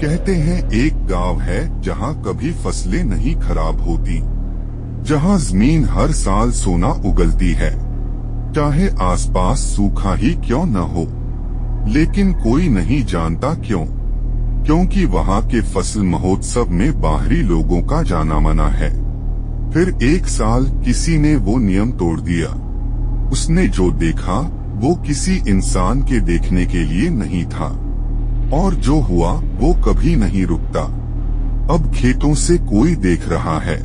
कहते हैं एक गांव है जहां कभी फसलें नहीं खराब होती, जहां जमीन हर साल सोना उगलती है, चाहे आसपास सूखा ही क्यों न हो। लेकिन कोई नहीं जानता क्यों, क्योंकि वहां के फसल महोत्सव में बाहरी लोगों का जाना मना है। फिर एक साल किसी ने वो नियम तोड़ दिया। उसने जो देखा वो किसी इंसान के देखने के लिए नहीं था, और जो हुआ वो कभी नहीं रुकता। अब खेतों से कोई देख रहा है,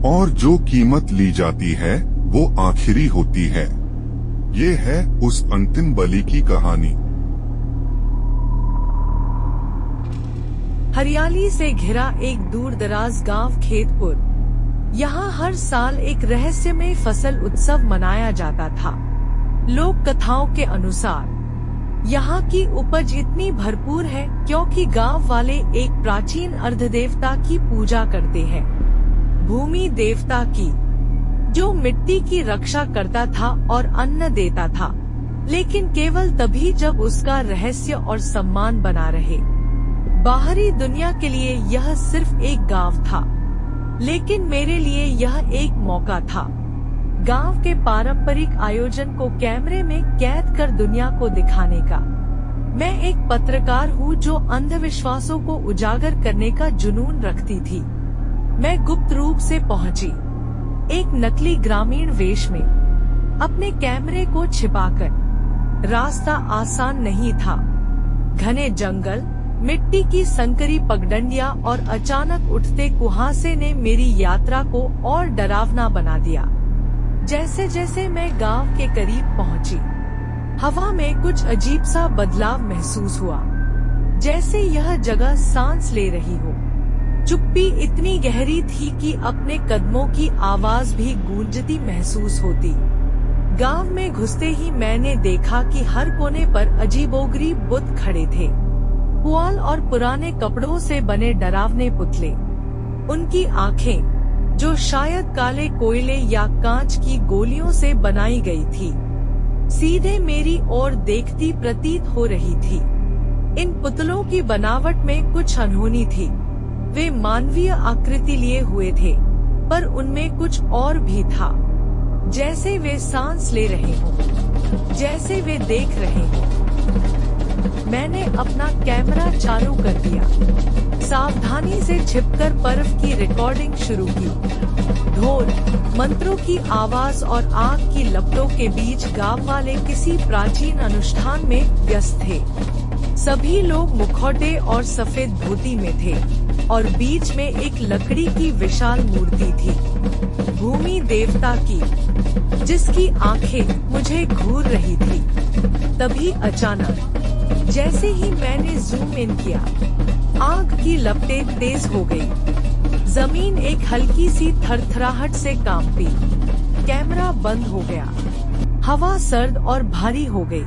और जो कीमत ली जाती है वो आखिरी होती है। ये है उस अंतिम बलि की कहानी। हरियाली से घिरा एक दूर दराज गांव खेतपुर। यहाँ हर साल एक रहस्यमय फसल उत्सव मनाया जाता था। लोक कथाओं के अनुसार यहाँ की उपज इतनी भरपूर है क्योंकि गांव वाले एक प्राचीन अर्धदेवता की पूजा करते हैं, भूमि देवता की, जो मिट्टी की रक्षा करता था और अन्न देता था, लेकिन केवल तभी जब उसका रहस्य और सम्मान बना रहे। बाहरी दुनिया के लिए यह सिर्फ एक गांव था, लेकिन मेरे लिए यह एक मौका था। गांव के पारंपरिक आयोजन को कैमरे में कैद कर दुनिया को दिखाने का। मैं एक पत्रकार हूँ जो अंधविश्वासों को उजागर करने का जुनून रखती थी। मैं गुप्त रूप से पहुंची, एक नकली ग्रामीण वेश में, अपने कैमरे को छिपाकर। रास्ता आसान नहीं था। घने जंगल, मिट्टी की संकरी पगडंडियां और अचानक उठते कुहासे ने मेरी यात्रा को और डरावना बना दिया। जैसे जैसे मैं गांव के करीब पहुंची, हवा में कुछ अजीब सा बदलाव महसूस हुआ, जैसे यह जगह सांस ले रही हो। चुप्पी इतनी गहरी थी कि अपने कदमों की आवाज भी गूंजती महसूस होती। गांव में घुसते ही मैंने देखा कि हर कोने पर अजीबोगरीब बुत खड़े थे, पुआल और पुराने कपड़ों से बने डरावने पुतले। उनकी आंखें, जो शायद काले कोयले या कांच की गोलियों से बनाई गई थी, सीधे मेरी ओर देखती प्रतीत हो रही थी। इन पुतलों की बनावट में कुछ अनहोनी थी। वे मानवीय आकृति लिए हुए थे, पर उनमें कुछ और भी था। जैसे वे सांस ले रहे हों, जैसे वे देख रहे हों। मैंने अपना कैमरा चालू कर दिया, सावधानी से छिपकर पर्व की रिकॉर्डिंग शुरू की। ढोल, मंत्रों की आवाज और आग की लपटों के बीच गांव वाले किसी प्राचीन अनुष्ठान में व्यस्त थे। सभी लोग मुखौटे और सफेद धोती में थे, और बीच में एक लकड़ी की विशाल मूर्ति थी, भूमि देवता की, जिसकी आंखें मुझे घूर रही थी। तभी अचानक, जैसे ही मैंने जूम इन किया, आग की लपटें तेज हो गई। जमीन एक हल्की सी थरथराहट से कांपी। कैमरा बंद हो गया। हवा सर्द और भारी हो गई,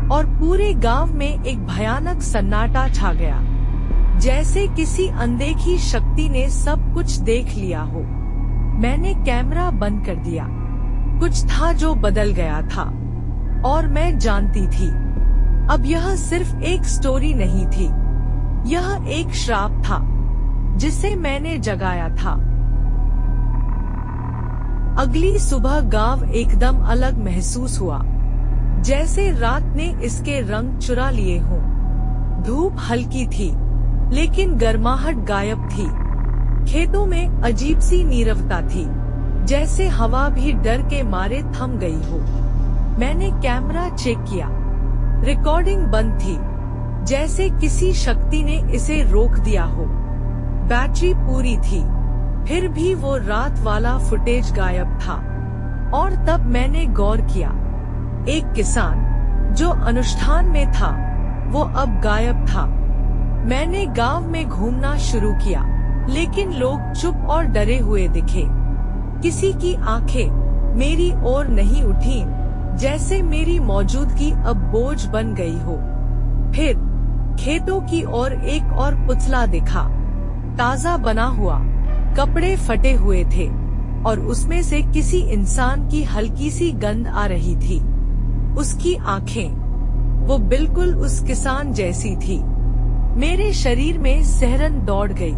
और पूरे गांव में एक भयानक सन्नाटा छा गया, जैसे किसी अनदेखी शक्ति ने सब कुछ देख लिया हो। मैंने कैमरा बंद कर दिया। कुछ था जो बदल गया था, और मैं जानती थी, अब यह सिर्फ एक स्टोरी नहीं थी, यह एक श्राप था जिसे मैंने जगाया था। अगली सुबह गांव एकदम अलग महसूस हुआ, जैसे रात ने इसके रंग चुरा लिए हों। धूप हल्की थी, लेकिन गर्माहट गायब थी। खेतों में अजीब सी नीरवता थी, जैसे हवा भी डर के मारे थम गई हो। मैंने कैमरा चेक किया। रिकॉर्डिंग बंद थी, जैसे किसी शक्ति ने इसे रोक दिया हो। बैटरी पूरी थी, फिर भी वो रात वाला फुटेज गायब था। और तब मैंने गौर किया, एक किसान जो अनुष्ठान में था, वो अब गायब था। मैंने गांव में घूमना शुरू किया, लेकिन लोग चुप और डरे हुए दिखे। किसी की आंखें मेरी ओर नहीं उठी, जैसे मेरी मौजूदगी अब बोझ बन गई हो। फिर खेतों की ओर एक और पुतला दिखा, ताजा बना हुआ, कपड़े फटे हुए थे, और उसमें से किसी इंसान की हल्की सी गंध आ रही थी। उसकी आंखें, वो बिल्कुल उस किसान जैसी थी। मेरे शरीर में सिहरन दौड़ गई।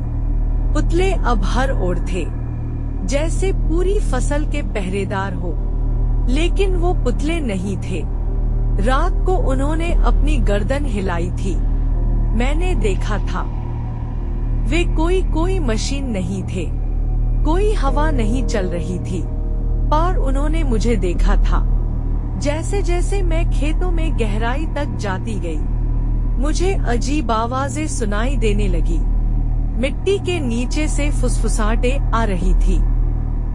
पुतले अब हर ओर थे, जैसे पूरी फसल के पहरेदार हो, लेकिन वो पुतले नहीं थे। रात को उन्होंने अपनी गर्दन हिलाई थी, मैंने देखा था। वे कोई मशीन नहीं थे, कोई हवा नहीं चल रही थी, पर उन्होंने मुझे देखा था। जैसे जैसे मैं खेतों में गहराई तक जाती गई, मुझे अजीब आवाजें सुनाई देने लगी। मिट्टी के नीचे से फुसफुसाहटें आ रही थी,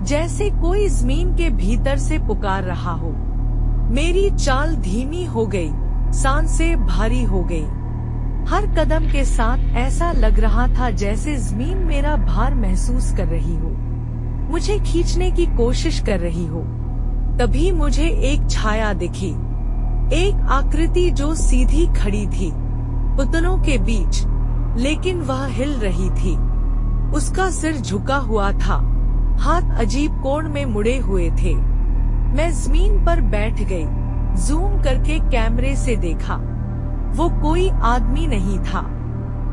जैसे कोई जमीन के भीतर से पुकार रहा हो। मेरी चाल धीमी हो गई, सांसें भारी हो गई। हर कदम के साथ ऐसा लग रहा था जैसे जमीन मेरा भार महसूस कर रही हो, मुझे खींचने की कोशिश कर रही हो। तभी मुझे एक छाया दिखी, एक आकृति जो सीधी खड़ी थी पुतलों के बीच, लेकिन वह हिल रही थी। उसका सिर झुका हुआ था, हाथ अजीब कोण में मुड़े हुए थे। मैं जमीन पर बैठ गई, जूम करके कैमरे से देखा। वो कोई आदमी नहीं था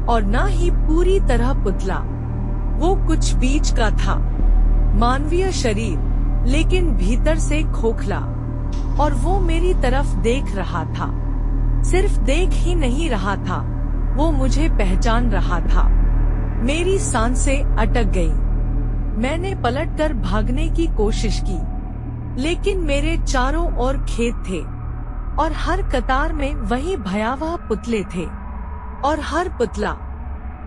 और न ही पूरी तरह पुतला, वो कुछ बीच का था। मानवीय शरीर, लेकिन भीतर से खोखला। और वो मेरी तरफ देख रहा था। सिर्फ देख ही नहीं रहा था, वो मुझे पहचान रहा था। मेरी सांसें अटक गईं। मैंने पलटकर भागने की कोशिश की, लेकिन मेरे चारों ओर खेत थे और हर कतार में वही भयावह पुतले थे, और हर पुतला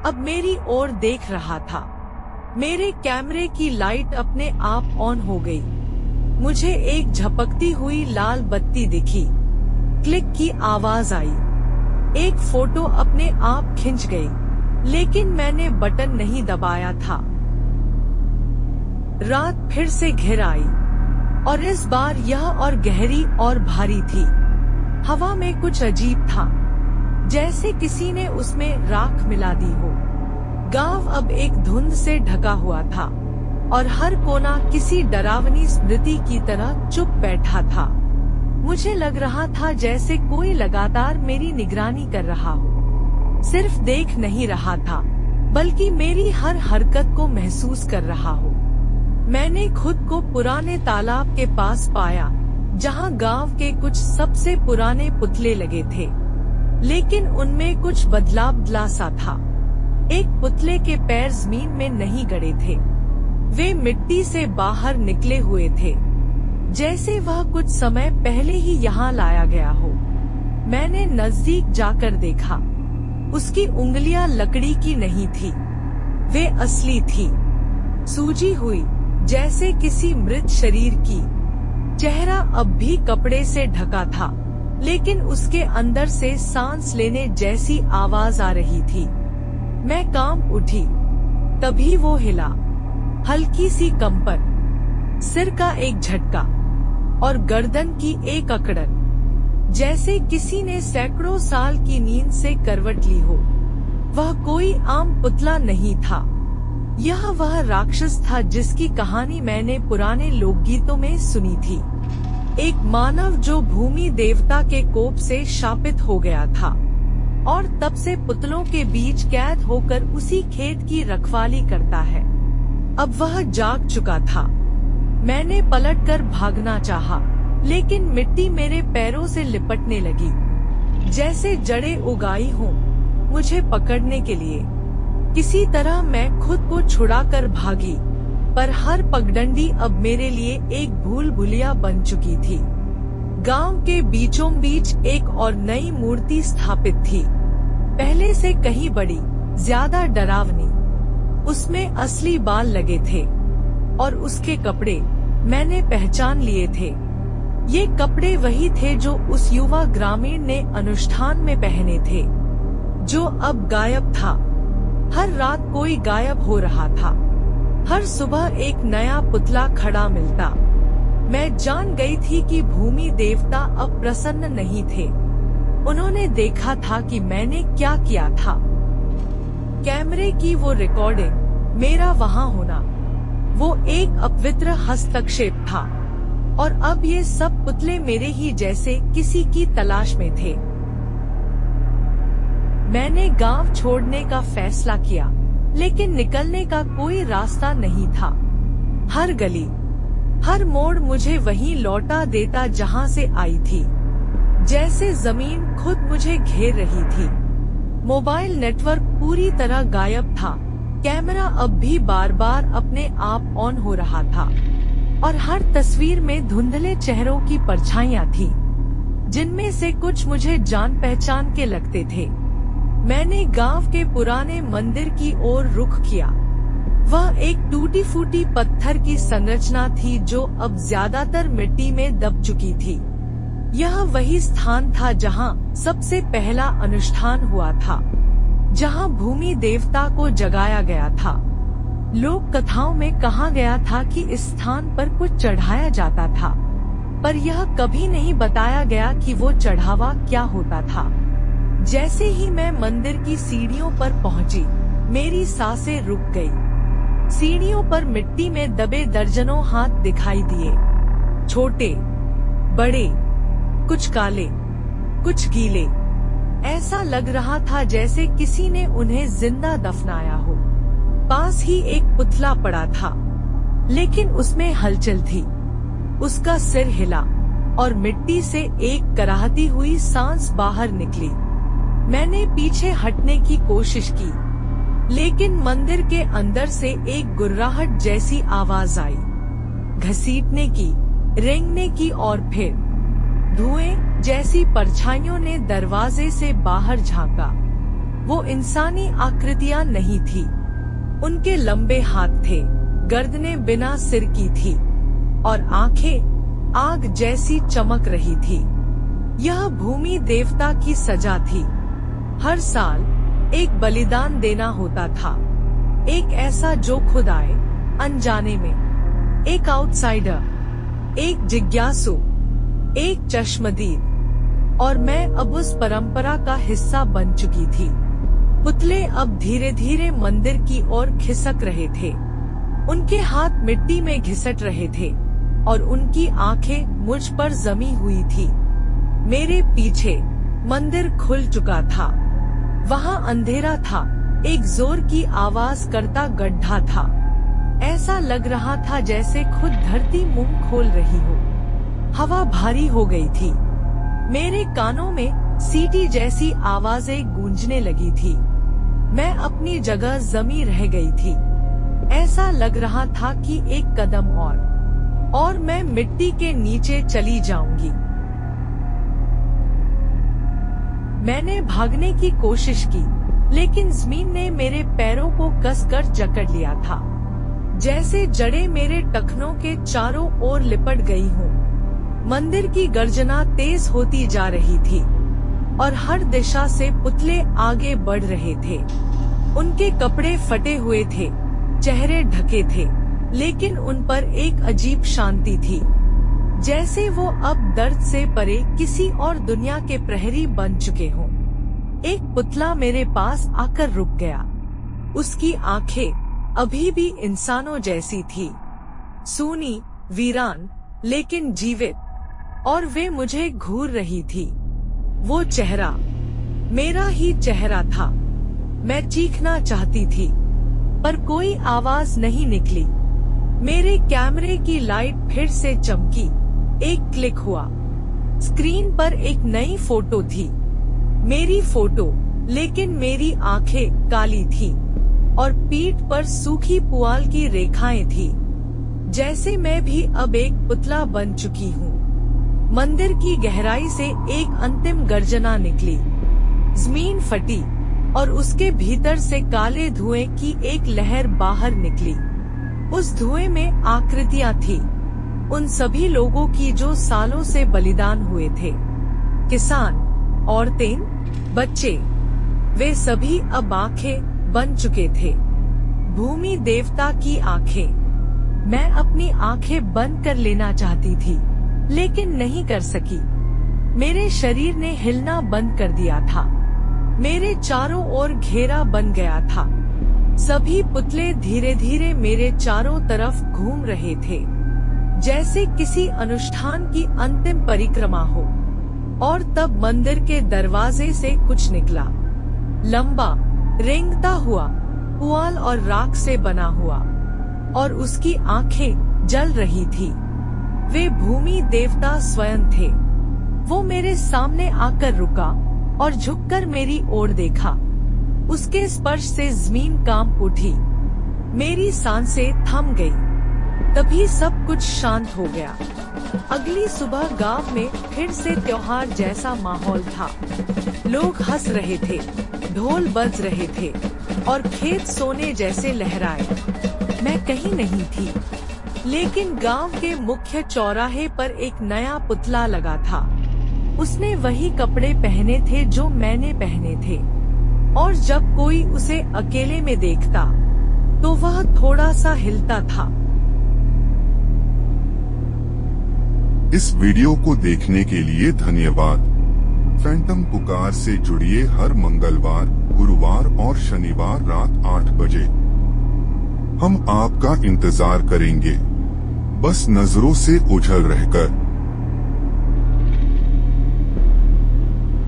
अब मेरी ओर देख रहा था। मेरे कैमरे की लाइट अपने आप ऑन हो गई। मुझे एक झपकती हुई लाल बत्ती दिखी, क्लिक की आवाज आई। एक फोटो अपने आप खिंच गई, लेकिन मैंने बटन नहीं दबाया था। रात फिर से घिर आई, और इस बार यह और गहरी और भारी थी। हवा में कुछ अजीब था, जैसे किसी ने उसमें राख मिला दी हो। गांव अब एक धुंध से ढका हुआ था, और हर कोना किसी डरावनी स्मृति की तरह चुप बैठा था। मुझे लग रहा था जैसे कोई लगातार मेरी निगरानी कर रहा हो, सिर्फ देख नहीं रहा था, बल्कि मेरी हर हरकत को महसूस कर रहा हो। मैंने खुद को पुराने तालाब के पास पाया, जहां गांव के कुछ सबसे पुराने पुतले लगे थे, लेकिन उनमें कुछ बदलाव सा था। एक पुतले के पैर जमीन में नहीं गड़े थे, वे मिट्टी से बाहर निकले हुए थे, जैसे वह कुछ समय पहले ही यहाँ लाया गया हो। मैंने नजदीक जाकर देखा, उसकी उंगलियां लकड़ी की नहीं थी, वे असली थी, सूजी हुई जैसे किसी मृत शरीर की। चेहरा अब भी कपड़े से ढका था, लेकिन उसके अंदर से सांस लेने जैसी आवाज आ रही थी। मैं कांप उठी, तभी वो हिला, हल्की सी कंपन, सिर का एक झटका और गर्दन की एक अकड़न, जैसे किसी ने सैकड़ों साल की नींद से करवट ली हो। वह कोई आम पुतला नहीं था, यह वह राक्षस था जिसकी कहानी मैंने पुराने लोकगीतों में सुनी थी। एक मानव जो भूमि देवता के कोप से शापित हो गया था, और तब से पुतलों के बीच कैद होकर उसी खेत की रखवाली करता है। अब वह जाग चुका था। मैंने पलटकर भागना चाहा, लेकिन मिट्टी मेरे पैरों से लिपटने लगी, जैसे जड़ें उगाई हों मुझे पकड़ने के लिए। किसी तरह मैं खुद को छुड़ाकर भागी, पर हर पगडंडी अब मेरे लिए एक भूल भुलिया बन चुकी थी। गांव के बीचों बीच एक और नई मूर्ति स्थापित थी, पहले से कहीं बड़ी, ज्यादा डरावनी। उसमें असली बाल लगे थे, और उसके कपड़े मैंने पहचान लिए थे। ये कपड़े वही थे जो उस युवा ग्रामीण ने अनुष्ठान में पहने थे, जो अब गायब था। हर रात कोई गायब हो रहा था, हर सुबह एक नया पुतला खड़ा मिलता। मैं जान गई थी कि भूमि देवता अब प्रसन्न नहीं थे। उन्होंने देखा था कि मैंने क्या किया था। कैमरे की वो रिकॉर्डिंग, मेरा वहां होना, वो एक अपवित्र हस्तक्षेप था, और अब ये सब पुतले मेरे ही जैसे किसी की तलाश में थे। मैंने गांव छोड़ने का फैसला किया, लेकिन निकलने का कोई रास्ता नहीं था। हर गली, हर मोड़ मुझे वहीं लौटा देता जहां से आई थी। जैसे जमीन खुद मुझे घेर रही थी। मोबाइल नेटवर्क पूरी तरह गायब था। कैमरा अब भी बार बार अपने आप ऑन हो रहा था और हर तस्वीर में धुंधले चेहरों की परछाइयां थी, जिनमें से कुछ मुझे जान पहचान के लगते थे। मैंने गांव के पुराने मंदिर की ओर रुख किया। वह एक टूटी फूटी पत्थर की संरचना थी जो अब ज्यादातर मिट्टी में दब चुकी थी। यह वही स्थान था जहां सबसे पहला अनुष्ठान हुआ था, जहां भूमि देवता को जगाया गया था। लोक कथाओं में कहा गया था कि इस स्थान पर कुछ चढ़ाया जाता था, पर यह कभी नहीं बताया गया कि वो चढ़ावा क्या होता था। जैसे ही मैं मंदिर की सीढ़ियों पर पहुंची, मेरी सांसें रुक गई। सीढ़ियों पर मिट्टी में दबे दर्जनों हाथ दिखाई दिए, छोटे, बड़े, कुछ काले, कुछ गीले। ऐसा लग रहा था जैसे किसी ने उन्हें जिंदा दफनाया हो। पास ही एक पुतला पड़ा था, लेकिन उसमें हलचल थी। उसका सिर हिला और मिट्टी से एक कराहती हुई सांस बाहर निकली। मैंने पीछे हटने की कोशिश की, लेकिन मंदिर के अंदर से एक गुर्राहट जैसी आवाज आई, घसीटने की, रेंगने की, और फिर धुएं जैसी परछाइयों ने दरवाजे से बाहर झांका। वो इंसानी आकृतियां नहीं थी। उनके लंबे हाथ थे, गर्दनें बिना सिर की थी और आंखें आग जैसी चमक रही थी। यह भूमि देवता की सजा थी। हर साल एक बलिदान देना होता था, एक ऐसा जो खुद आए अनजाने में, एक आउटसाइडर, एक जिज्ञासु, एक चश्मदीद। और मैं अब उस परंपरा का हिस्सा बन चुकी थी। पुतले अब धीरे धीरे मंदिर की ओर खिसक रहे थे। उनके हाथ मिट्टी में घिसट रहे थे और उनकी आंखें मुझ पर जमी हुई थी। मेरे पीछे मंदिर खुल चुका था। वहाँ अंधेरा था, एक जोर की आवाज करता गड्ढा था। ऐसा लग रहा था जैसे खुद धरती मुंह खोल रही हो। हवा भारी हो गई थी। मेरे कानों में सीटी जैसी आवाजें गूंजने लगी थी। मैं अपनी जगह जमी रह गई थी। ऐसा लग रहा था कि एक कदम और मैं मिट्टी के नीचे चली जाऊंगी। मैंने भागने की कोशिश की, लेकिन जमीन ने मेरे पैरों को कसकर जकड़ लिया था, जैसे जड़ें मेरे टखनों के चारों ओर लिपट गई हों। मंदिर की गर्जना तेज होती जा रही थी और हर दिशा से पुतले आगे बढ़ रहे थे। उनके कपड़े फटे हुए थे, चेहरे ढके थे, लेकिन उन पर एक अजीब शांति थी, जैसे वो अब दर्द से परे किसी और दुनिया के प्रहरी बन चुके हों। एक पुतला मेरे पास आकर रुक गया। उसकी आंखें अभी भी इंसानों जैसी थी, सूनी, वीरान, लेकिन जीवित, और वे मुझे घूर रही थी। वो चेहरा मेरा ही चेहरा था। मैं चीखना चाहती थी, पर कोई आवाज नहीं निकली। मेरे कैमरे की लाइट फिर से चमकी। एक क्लिक हुआ। स्क्रीन पर एक नई फोटो थी। मेरी फोटो, लेकिन मेरी आंखें काली थी और पीठ पर सूखी पुआल की रेखाएं थी, जैसे मैं भी अब एक पुतला बन चुकी हूँ। मंदिर की गहराई से एक अंतिम गर्जना निकली। जमीन फटी और उसके भीतर से काले धुएं की एक लहर बाहर निकली। उस धुएं में आकृतियां थी, उन सभी लोगों की जो सालों से बलिदान हुए थे। किसान, औरतें, बच्चे, वे सभी अब आंखें बन चुके थे। भूमि देवता की आंखें। मैं अपनी आंखें बंद कर लेना चाहती थी, लेकिन नहीं कर सकी। मेरे शरीर ने हिलना बंद कर दिया था। मेरे चारों ओर घेरा बन गया था। सभी पुतले धीरे धीरे मेरे चारों तरफ घूम रहे थे, जैसे किसी अनुष्ठान की अंतिम परिक्रमा हो। और तब मंदिर के दरवाजे से कुछ निकला। लंबा, रेंगता हुआ, पुआल और राख से बना हुआ, और उसकी आंखें जल रही थी। वे भूमि देवता स्वयं थे। वो मेरे सामने आकर रुका और झुककर मेरी ओर देखा। उसके स्पर्श से जमीन कांप उठी। मेरी सांसें थम गई। तभी सब कुछ शांत हो गया। अगली सुबह गांव में फिर से त्योहार जैसा माहौल था। लोग हंस रहे थे, ढोल बज रहे थे और खेत सोने जैसे लहराए। मैं कहीं नहीं थी, लेकिन गांव के मुख्य चौराहे पर एक नया पुतला लगा था। उसने वही कपड़े पहने थे जो मैंने पहने थे, और जब कोई उसे अकेले में देखता तो वह थोड़ा सा हिलता था। इस वीडियो को देखने के लिए धन्यवाद। फैंटम पुकार से जुड़िए हर मंगलवार, गुरुवार और शनिवार रात 8 बजे। हम आपका इंतजार करेंगे, बस नजरों से ओझल रहकर।